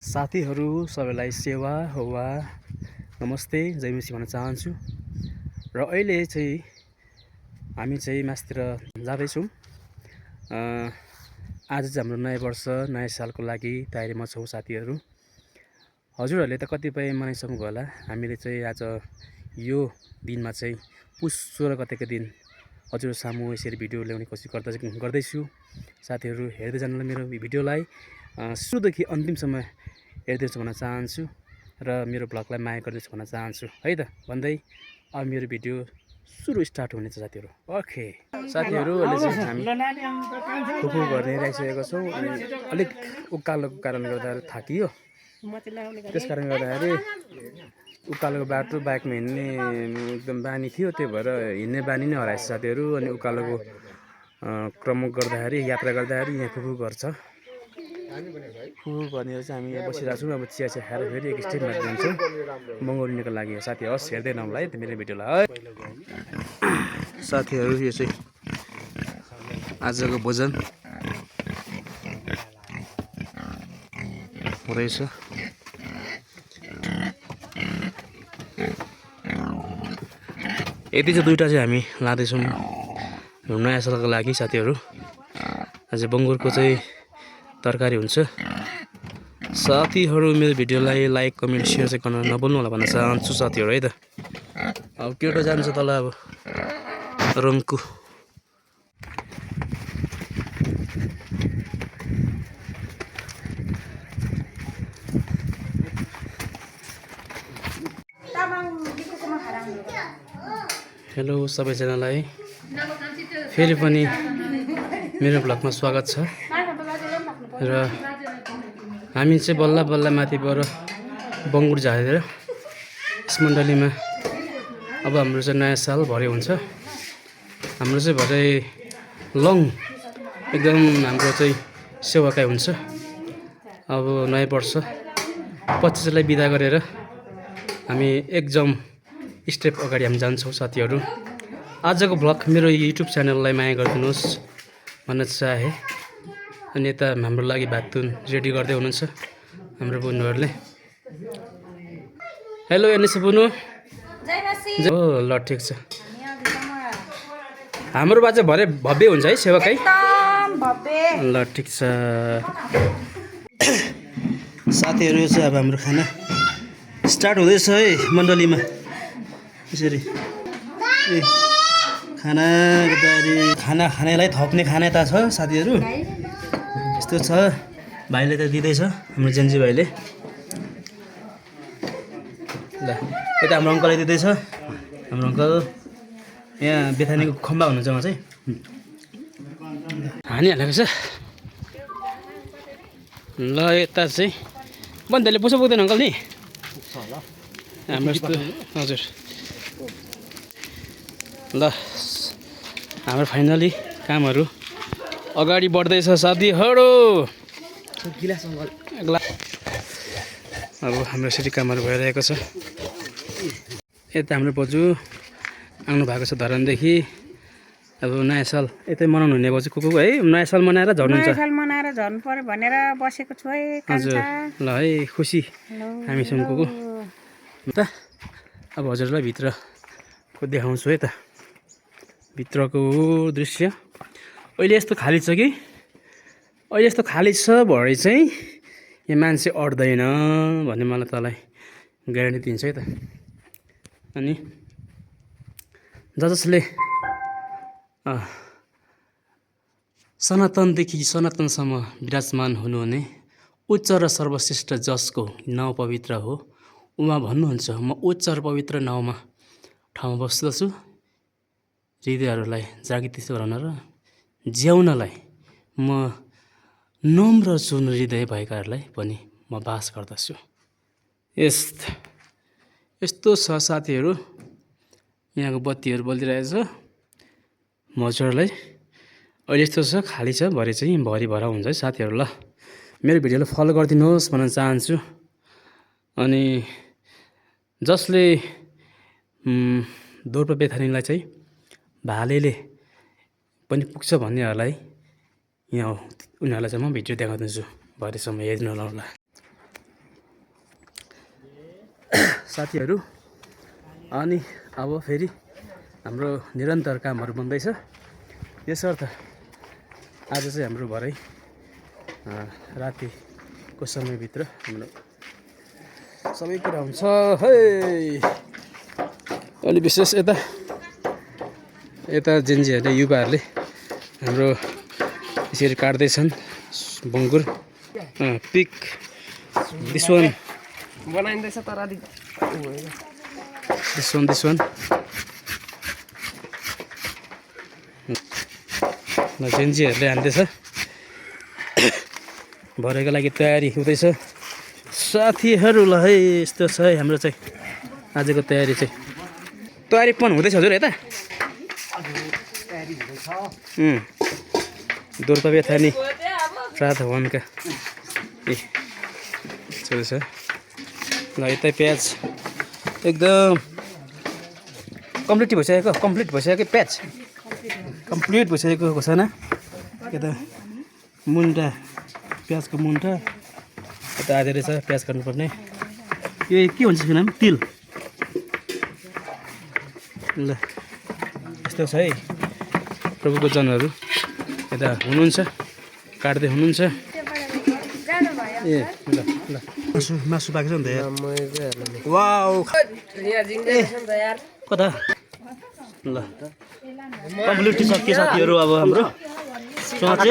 साथीहरू सबैलाई सेवा हवा नमस्ते जय मसी भन्न चाहन्छु। र अहिले चाहिँ हामी चाहिँ मासतिर जाँदैछौँ। आज चाहिँ हाम्रो नयाँ वर्ष नयाँ सालको लागि तयारीमा छौँ साथीहरू। हजुरहरूले त कतिपय मनाइसक्नु होला। हामीले चाहिँ आज यो दिनमा चाहिँ पुस 16 गतेको दिन हजुर सामु यसरी भिडियो ल्याउने कोसिस गर्दैछु। साथीहरू हेर्दै जानुलाई मेरो भिडियोलाई सुरुदेखि अन्तिमसम्म हेरिदिनुहोस् भन्न चाहन्छु र मेरो भ्लगलाई माया गरिदिनुहोस् भन्न चाहन्छु है त भन्दै अब मेरो भिडियो सुरु स्टार्ट हुनेछ साथीहरू। ओके साथीहरू, अहिले चाहिँ हामी फुफु गर्ने राखिसकेको छौँ। अनि अलिक उकालोको कारणले गर्दा थाकियो। त्यस कारणले गर्दाखेरि उकालोको बाटो बाइकमा हिँड्ने एकदम बानी थियो, त्यही भएर हिँड्ने बानी नै हराएछ साथीहरू। अनि उकालोको क्रम गर्दाखेरि यात्रा गर्दाखेरि यहाँ फुफु घर छ। फुफु भनेर चाहिँ हामी यहाँ बसिरहेको छौँ। अब चिया खाएर फेरि एक स्टेपमा जान्छौँ मङ्गोलिनको लागि। साथी हस् हेर्दै नहुँला है त मेरो भिडियोलाई है साथीहरू। यो चाहिँ आजको भोजन हुँदैछ। यति चाहिँ दुईवटा चाहिँ हामी लाँदैछौँ नयाँ सालको लागि साथीहरू। अझै बङ्गुरको चाहिँ तरकारी हुन्छ। साथीहरू मेरो भिडियोलाई लाइक कमेन्ट सेयर चाहिँ गर्न नभुल्नु होला भन्न चाहन्छु साथीहरू है त। अब केटो जान्छ तल अब रङ्कु। हेलो सबैजनालाई फेरि पनि मेरो भ्लगमा स्वागत छ। र हामी चाहिँ बल्ल बल्ल माथिबाट बङ्गुर झारेर यस मण्डलीमा अब हाम्रो चाहिँ नयाँ साल भरे हुन्छ। हाम्रो चाहिँ भरे लङ एकदम हाम्रो चाहिँ सेवाकाई हुन्छ। अब नयाँ वर्ष 25लाई बिदा गरेर हामी एकदम स्टेप अगाडि हामी जान्छौँ साथीहरू। आजको भ्लग मेरो युट्युब च्यानललाई माया गरिदिनुहोस् भन्न चाहे। अनि यता हाम्रो लागि भातुन रेडी गर्दै हुनुहुन्छ हाम्रो बुनुहरूले। हेलो हेर्नुहोस् बुनु। हो ल ठिक छ। हाम्रो बाजा भरे भव्य हुन्छ है सेवाकाई। ल ठिक छ साथीहरू। यो चाहिँ अब हाम्रो खाना स्टार्ट हुँदैछ है मण्डलीमा। यसरी खाना खानेलाई थप्ने खाना यता छ साथीहरू। यस्तो छ। भाइले त दिँदैछ हाम्रो जेन्जी भाइले। ल यता हाम्रो अङ्कलले दिँदैछ। हाम्रो अङ्कल यहाँ बेथानीको खम्बा हुनुहुन्छ उहाँ चाहिँ हानिहालेको छ। ल यता चाहिँ बन्देले पुग्छ पुग्दैन अङ्कल नि हाम्रो यस्तो। हजुर ल हाम्रो फाइनली कामहरू अगाडि बढ्दैछ साथीहरू। अब हाम्रो यसरी कामहरू भइरहेको छ। यता हाम्रो बोजू आउनु भएको छ धरानदेखि। अब नयाँ साल यतै मनाउनु हुने बोजू कुकु है। नयाँ साल मनाएर झर्नुहुन्छ। नयाँ साल मनाएर झर्नु पर्यो भनेर बसेको छु है। हजुर ल है खुसी हामीसँग कुकु त। अब हजुरलाई भित्रको देखाउँछु है त। भित्रको दृश्य अहिले यस्तो खाली छ कि अहिले यस्तो खाली छ भरे चाहिँ यहाँ मान्छे अट्दैन भन्ने मलाई तँलाई ग्यारेन्टी दिन्छ है त। अनि जसले सनातनदेखि सनातनसम्म विराजमान हुनुहुने उच्च र सर्वश्रेष्ठ जसको नाउँ पवित्र हो, उहाँ भन्नुहुन्छ म उच्च र पवित्र नाउँमा ठाउँमा बस्दछु। हृदयहरूलाई जागृत गराउन र ज्याउनलाई म नम्र जुन हृदय भएकाहरूलाई पनि म बास गर्दछु। यस्तो छ साथीहरू। यहाँको बत्तीहरू बलिरहेछ मजुरलाई। अहिले यस्तो छ खाली छ भरे चाहिँ भरि भरा हुन्छ है साथीहरू। ल मेरो भिडियोलाई फलो गरिदिनुहोस् भन्न चाहन्छु। अनि जसले दोर्पा बेथानीलाई चाहिँ भालेले पनि पुग्छ भन्नेहरूलाई यहाँ उनीहरूलाई चाहिँ म भिडियो देखाउँदैछु। भरेसम्म हेर्नु होला। साथीहरू अनि अब फेरि हाम्रो निरन्तर कामहरू बन्दैछ यसर्थ आज चाहिँ हाम्रो भरै रातिको समयभित्र हाम्रो सबै कुरा हुन्छ है। अलि विशेष यता जेन्जीहरूले युवाहरूले हाम्रो यसरी काट्दैछन् बङ्गुर पिक दिस बनाइँदैछ तर अलिक दिस वान जेन्जीहरूले हान्दैछ भरेको लागि तयारी हुँदैछ साथीहरू। ल है यस्तो छ है हाम्रो चाहिँ आजको तयारी चाहिँ तयारीपन हुँदैछ हजुर यता दोर्पा बेथानी रात भवनका ए चल्दैछ। ल यतै प्याज एकदम कम्प्लिट भइसकेको प्याज कम्प्लिट भइसकेको घोषणा यता मुन्टा प्याजको मुन्टा यता आधा रहेछ प्याज काट्नुपर्ने यो के भन्छ यसको नाम तिल। ल यस्तो छ है प्रभुको जनहरू यता हुनुहुन्छ काट्दै हुनुहुन्छ ए ल ल मासु पाकेछ नि त यार वाउ कता ल कम्प्लिट सक्यो साथीहरू अब हाम्रो चोचे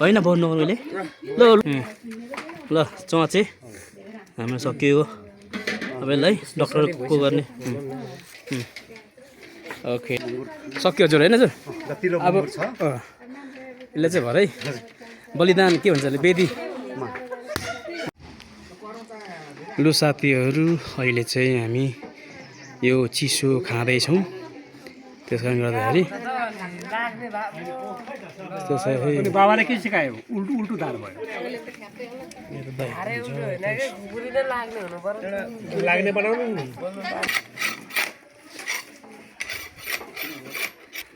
होइन बोल्नु मैले ल ल चोचे हाम्रो सकियो अब यसलाई डक्टर को गर्ने ओके सक्यो हजुर होइन हजुर अब यसले चाहिँ भरै बलिदान के भन्छ बेदी। लु साथीहरू अहिले चाहिँ हामी यो चिसो खाँदैछौँ त्यस कारणले गर्दाखेरि यस्तो छ है। बाबाले के सिकायो उल्टो उल्टो दाल भयो लाग्ने बनाउनु नि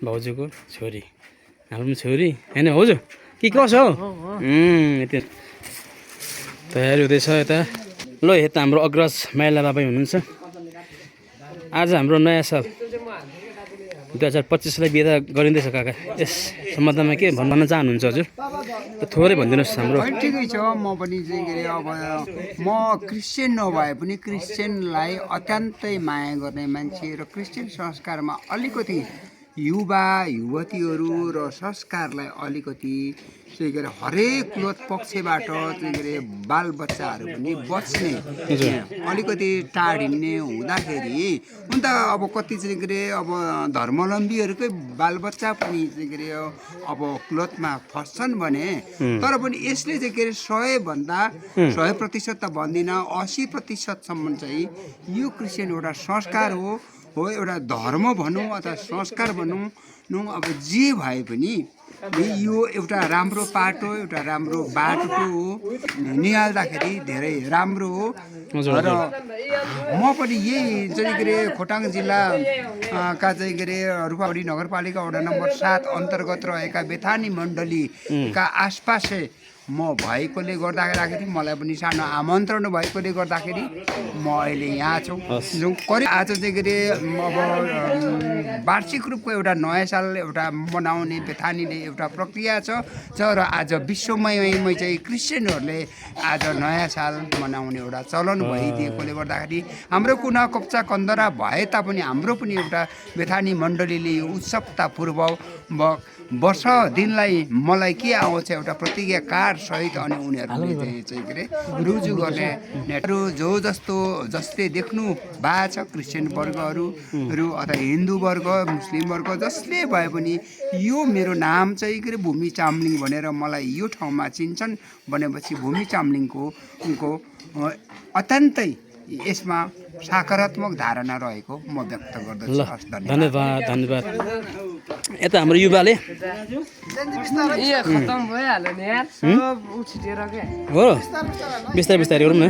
भाउजूको छोरी हाम्रो पनि छोरी होइन भाउजू के कसो हौ यति तयारी हुँदैछ यता। ल यता हाम्रो अग्रज माइला बाबै हुनुहुन्छ। आज हाम्रो नयाँ साल 2025लाई बिदा गरिँदैछ काका यस सम्बन्धमा के भन्न चाहनुहुन्छ हजुर थोरै भनिदिनुहोस् हाम्रो। ठिकै छ म पनि चाहिँ के अरे अब म क्रिस्चियन नभए पनि क्रिस्चियनलाई अत्यन्तै माया गर्ने मान्छे र क्रिस्चियन संस्कारमा अलिकति युवा युवतीहरू र संस्कारलाई अलिकति चाहिँ के अरे हरेक पक्षबाट चाहिँ के अरे बालबच्चाहरू पनि बच्ने अलिकति टाढिने हुँदाखेरि हुन त अब कति चाहिँ के अरे अब धर्मावलम्बीहरूकै बालबच्चा पनि चाहिँ के अरे अब क्लोथमा फस्छन् भने तर पनि यसले चाहिँ के अरे 100% त भन्दिनँ 80%सम्म चाहिँ यो क्रिस्चियन एउटा संस्कार हो एउटा धर्म भनौँ अथवा संस्कार भनौँ अब जे भए पनि यो एउटा राम्रो पाटो एउटा राम्रो बाटो हो निहाल्दाखेरि धेरै राम्रो हो। र म पनि यही चाहिँ के अरे खोटाङ जिल्लाका चाहिँ के अरे रूपावडी नगरपालिका वडा नम्बर 7 अन्तर्गत रहेका बेथानी मण्डलीका आसपासै म भएकोले गर्दाखेरि मलाई पनि सानो आमन्त्रण भएकोले गर्दाखेरि म अहिले यहाँ छु। जो करिब आज चाहिँ के अरे अब वार्षिक रूपको एउटा नयाँ साल एउटा मनाउने बेथानीले एउटा प्रक्रिया छ र आज विश्वमय चाहिँ क्रिस्चियनहरूले आज नयाँ साल मनाउने एउटा चलन भइदिएकोले गर्दाखेरि हाम्रो कुना कप्चा कन्दरा भए तापनि हाम्रो पनि एउटा बेथानी मण्डलीले यो उत्सुकतापूर्वक वर्ष दिनलाई मलाई के आउँछ एउटा प्रतिज्ञा कार्ड सहित अनि उनीहरूले चाहिँ के अरे रुजु गर्ने नेटहरू जसले देख्नु भएको छ क्रिस्चियन वर्गहरू अथवा हिन्दू वर्ग मुस्लिम वर्ग जसले भए पनि यो मेरो नाम चाहिँ के अरे भूमि चामलिङ भनेर मलाई यो ठाउँमा चिन्छन् भनेपछि भूमि चामलिङको अत्यन्तै यसमा सकारात्मक धारणा रहेको म व्यक्त गर्दछु। धन्यवाद। यता हाम्रो युवाले खतम भइहाल्यो नि यार सब उछिटेर के हो बिस्तारै बिस्तारै गरौँ न।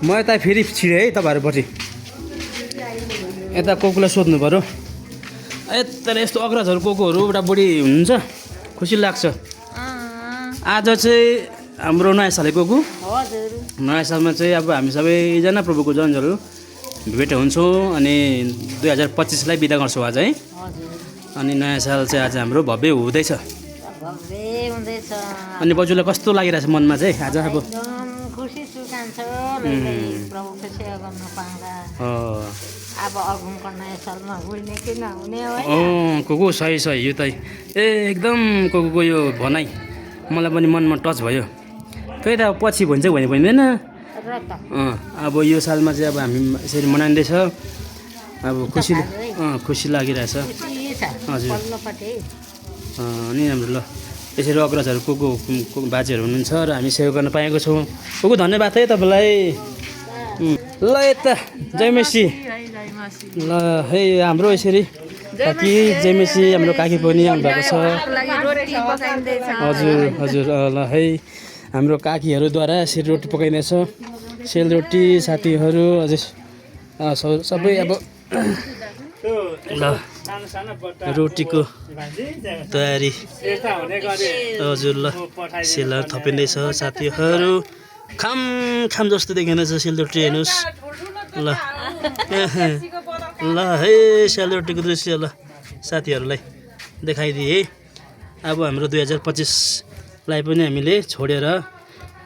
म यता फेरि छिरेँ है तपाईँहरूपट्टि यता कोकुलाई सोध्नु पऱ्यो तर यस्तो अग्रजहरू कोकोहरू बुढाबुढी हुनुहुन्छ खुसी लाग्छ। आज चाहिँ हाम्रो नयाँ सालको कोकु हजुर नयाँ सालमा चाहिँ अब हामी सबैजना प्रभुको जनहरू भेट हुन्छौँ अनि 2025लाई बिदा गर्छौँ आज है। हजुर अनि नयाँ साल चाहिँ आज हाम्रो भव्य हुँदैछ। भव्य हुँदैछ अनि बजुलाई कस्तो लागिरहेछ मनमा चाहिँ आज अब एकदम खुसी छु कान्छ प्रभुको सेवा गर्न पाउँदा अब अघुमको नयाँ सालमा भुल्ने कि नहुने हो कोकु सही यो त एकदम कोकुको यो भनाइ मलाई पनि मनमा टच भयो। खै त पछि भन्छ भने भनिँदैन। र त अब यो सालमा चाहिँ अब हामी यसरी मनाइँदैछ अब खुसी लागिरहेछ। खुसी छ हजुर। पल्लोपट्टि अनि हाम्रो ल यसरी अग्रजहरू को बाजेहरू हुनुहुन्छ र हामी सेवा गर्न पाएको छौँ। कोकु धन्यवाद है तपाईँलाई। ल यता जयमेसी ल है हाम्रो यसरी काकी जयमेसी हाम्रो काकी पनि आउनुभएको छ। हजुर हजुर ल है हाम्रो काकीहरूद्वारा यसरी रोटी पकाइँदैछ। सेलरोटी साथीहरू अझै सबै अब ल रोटीको तयारी हजुर ल सेल थपिँदैछ साथीहरू। खाम खाम जस्तो देखिँदैछ सेलरोटी हेर्नुहोस् ल ल है सेलरोटीको दृश्य ल साथीहरूलाई देखाइदिए। अब हाम्रो 2025लाई पनि हामीले छोडेर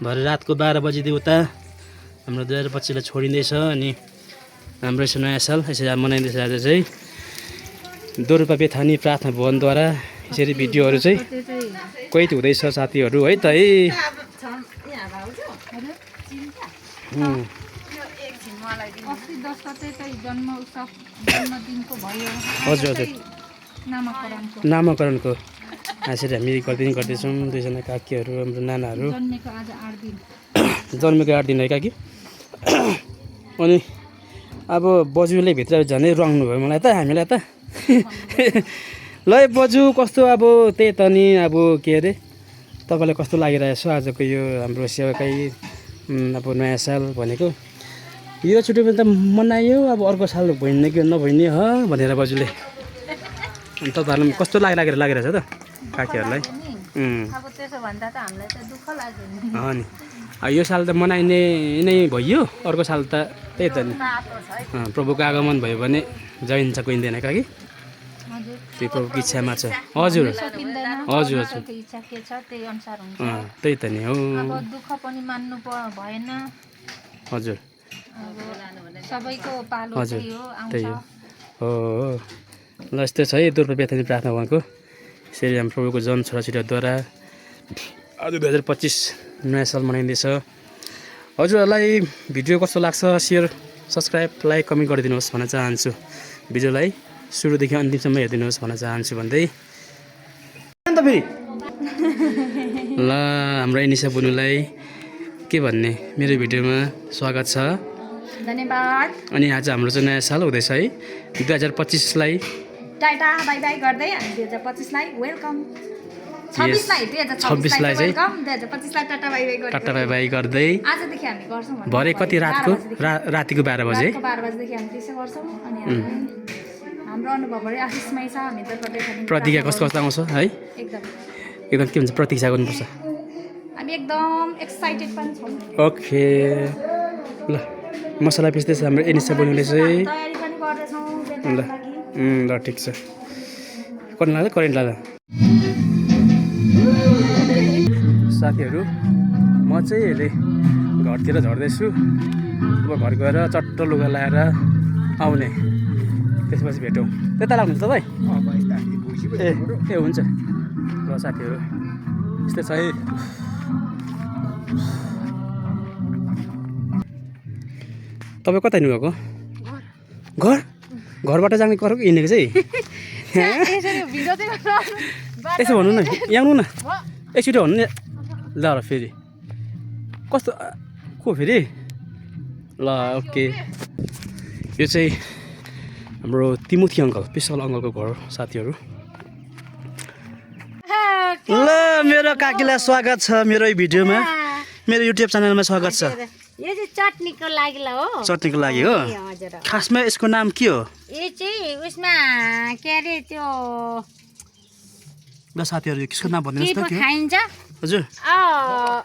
भरे रातको 12 बजीदेखि उता हाम्रो 2025लाई छोडिँदैछ। अनि हाम्रो यसो नयाँ साल यसरी मनाइँदैछ। आज चाहिँ दोरुपा बेथानी प्रार्थना भवनद्वारा यसरी भिडियोहरू चाहिँ कैद हुँदैछ साथीहरू है त है। हजुर हजुर नामाकरणको यसरी हामी गर्दैछौँ। दुईजना काकीहरू हाम्रो नानाहरू जन्मेको 8 दिन है काकी। अनि अब बजुले भित्र झनै रङ्नु भयो मलाई त हामीलाई त ल बजु कस्तो अब त्यही त नि अब के अरे तपाईँलाई कस्तो लागिरहेछ आजको यो हाम्रो सेवाकै अब नयाँ साल भनेको यो छुट्टीमा त मनायो अब अर्को साल भइने कि नभइने हो भनेर बजुले। अनि तपाईँहरूलाई कस्तो लागिरहेछ त काकीहरूलाई? अब त्यसो भन्दा त हामीलाई त दुःख लाग्यो नि। अनि यो साल त मनाइने नै भइयो अर्को साल त त्यही त नि प्रभुको आगमन भयो भने जाइन्छ गइँदैन काकी त्यो प्रभुको इच्छामा छ। हजुर हजुर हजुर त्यही त नि हो। दुःख पनि मान्नु भएन हजुर सबैको पालो हजुर त्यही हो ल यस्तो छ है दोरुपा बेथानी प्रार्थना भवनको यसरी हाम्रो प्रभुको जन छोराछोरीद्वारा आज 2025 नयाँ साल मनाइँदैछ। हजुरहरूलाई भिडियो कस्तो लाग्छ सेयर सब्सक्राइब लाइक कमेन्ट गरिदिनुहोस् भन्न चाहन्छु। भिडियोलाई सुरुदेखि अन्तिमसम्म हेरिदिनुहोस् भन्न चाहन्छु भन्दै अन्त फेरि ल हाम्रो एनिसा बुनुलाई के भन्ने मेरो भिडियोमा स्वागत छ धन्यवाद। अनि आज हाम्रो चाहिँ नयाँ साल हुँदैछ है 2025लाई टाटा बाई बाई गर्दै हामी 2025लाई वेलकम 26 लाई चाहिँ 2025लाई tata bye bye tata bye bye गर्दै आजदेखि हामी गर्छौँ भरे कति रातको रातिको 12 बजे 12 बजेदेखि हामी त्यसै गर्छौँ। अनि हाम्रो अनुभवहरू आशिषमय छ। हामी त प्रतिज्ञा कस्तो आउँछ है एकदम के भन्छ प्रतीक्षा गर्नुपर्छ। हामी एकदम एक्साइटेड पनि छौँ। ओके ल मसला पिस्दैछ हाम्रो एनिसा बहिनीले चाहिँ तयारी पनि गर्दैछौँ ल ल ठिक छ। करेन्ट लाग्दा साथीहरू म चाहिँ अहिले घरतिर झर्दैछु। अब घर गएर चट्ट लुगा लगाएर आउने त्यसपछि भेटौँ। त्यता लाग्नुहुन्छ तपाईँ? ए हुन्छ ल साथीहरू यस्तै छ है। तपाईँ कता हिँड्नुभएको? घर घरबाट जाने घर हिँडेको चाहिँ यसो भन्नु न यहाँ आउनु न एकचोटि भन्नु नि ल फेरि कस्तो को फेरि ल ओके यो चाहिँ हाम्रो तिमुथी अङ्कल पिसल अङ्कलको घर साथीहरू। ल मेरो काकीलाई स्वागत छ मेरो भिडियोमा मेरो युट्युब च्यानलमा स्वागत छ। यो चाहिँ चटनीको लागि ल हो चटनीको लागि हो ए, हजुर खासमा यसको नाम के हो यो चाहिँ उसमा के अरे त्यो ल साथीहरू यसको नाम के भनिदिनुहोस् पो त के हो खाइन्छ हजुर अँ,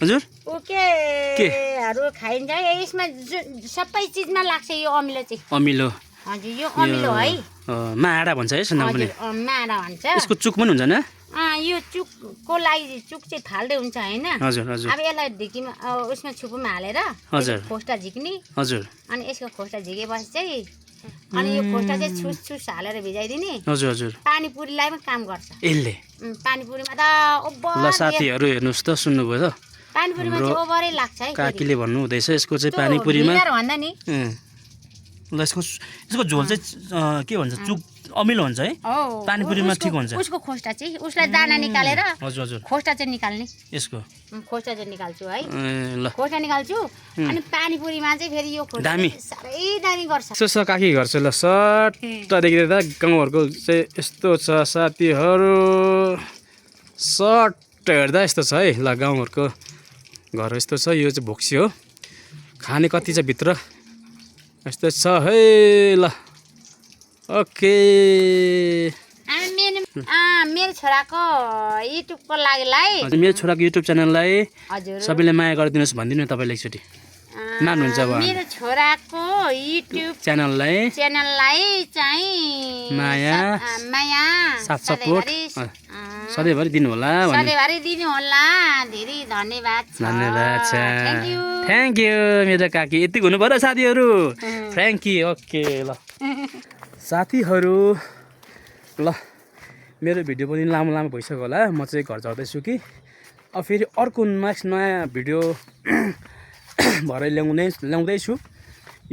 हजुर ऊ केहरू खाइन्छ यसमा सबै चिजमा लाग्छ यो अमिलो चाहिँ अमिलो हजुर यो अमिलो है माडा भन्छ है यसको नाम पनि हजुर माडा भन्छ यसको चुक पनि हुन्छ न यो चुकको लागि चुक चाहिँ फाल्दै हुन्छ होइन हजुर हजुर अब यसलाई ढिकीमा उसमा छुपुमा हालेर हजुर। खोस्टा झिक्ने हजुर अनि यसको खोस्टा झिकेपछि चाहिँ अनि यो खोस्टा चाहिँ छुस हालेर भिजाइदिने हजुर हजुर पानीपुरीलाई पनि काम गर्छ यसले पानीपुरीमा त ल ओभर साथीहरू हेर्नुहोस् त सुन्नुभयो त पानीपुरीमा चाहिँ ओभरै लाग्छ है काकीले भन्नु हुँदैछ यसको चाहिँ पानीपुरीमा भन्दा नि ल यसको झोल चाहिँ के भन्छ चुक अमिलो हुन्छ है हो पानीपुरीमा ठिक हुन्छ उसको खोस्टा चाहिँ उसलाई दाना निकालेर हजुर हजुर खोस्टा चाहिँ निकाल्ने यसको खोस्टा चाहिँ निकाल्छु है ल खोस्टा निकाल्छु अनि पानीपुरीमा चाहिँ फेरि यो खोस्टा दामी। चाहिँ साह्रै दामी गर्छ यस्तो छ काकी घर चाहिँ ल सट्टदेखि त गाउँघरको चाहिँ यस्तो छ साथीहरू सट्ट हेर्दा यस्तो छ है ल गाउँघरको घर यस्तो छ यो चाहिँ भोक्सी हो खाने कति छ भित्र यस्तो छ है ल ओके मेरो छोराको युट्युबको लागिलाई मेरो छोराको युट्युब च्यानललाई हजुर सबैले माया गरिदिनुहोस् भनिदिनु तपाईँले एकचोटि मान्नुहुन्छ अब मेरो छोराको युट्युब च्यानललाई च्यानललाई चाहिँ माया माया साथ सपोर्ट सधैँभरि दिनुहोला भन्नु सधैँभरि दिनु होला धेरै धन्यवाद छ धन्यवाद छ थ्याङ्क यू थ्याङ्क यू मेरो काकी यति हुनु पर्यो साथीहरू थ्याङ्क यू ओके ल साथीहरू ल मेरो भिडियो पनि लामो लामो भइसक्यो होला म चाहिँ घर जाँदैछु कि अब फेरि अर्को नेक्स्ट नयाँ भिडियो भरे ल्याउँदैछु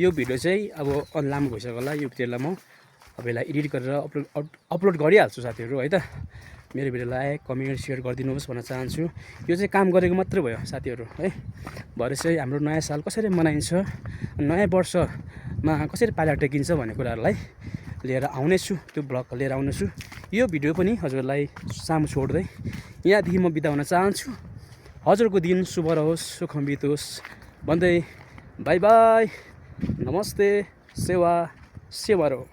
यो भिडियो चाहिँ अब लामो भइसक्यो होला यो भिडियोलाई म अब यसलाई एडिट गरेर अपलोड गरिहाल्छु साथीहरू है त मेरो भिडियोलाई लाइक कमेन्ट सेयर गरिदिनुहोस् भन्न चाहन्छु यो चाहिँ काम गरेको मात्रै भयो साथीहरू है भरे चाहिँ हाम्रो नयाँ साल कसरी मनाइन्छ नयाँ वर्षमा कसरी पाइला टेकिन्छ भन्ने कुराहरूलाई लिएर आउनेछु त्यो ब्लग लिएर आउनेछु यो भिडियो पनि हजुरलाई सामु छोड्दै यहाँदेखि म बिदा हुन चाहन्छु हजुरको दिन शुभ रहोस् सुखम बितोस् भन्दै बाई बाई नमस्ते सेवा सेवा रहो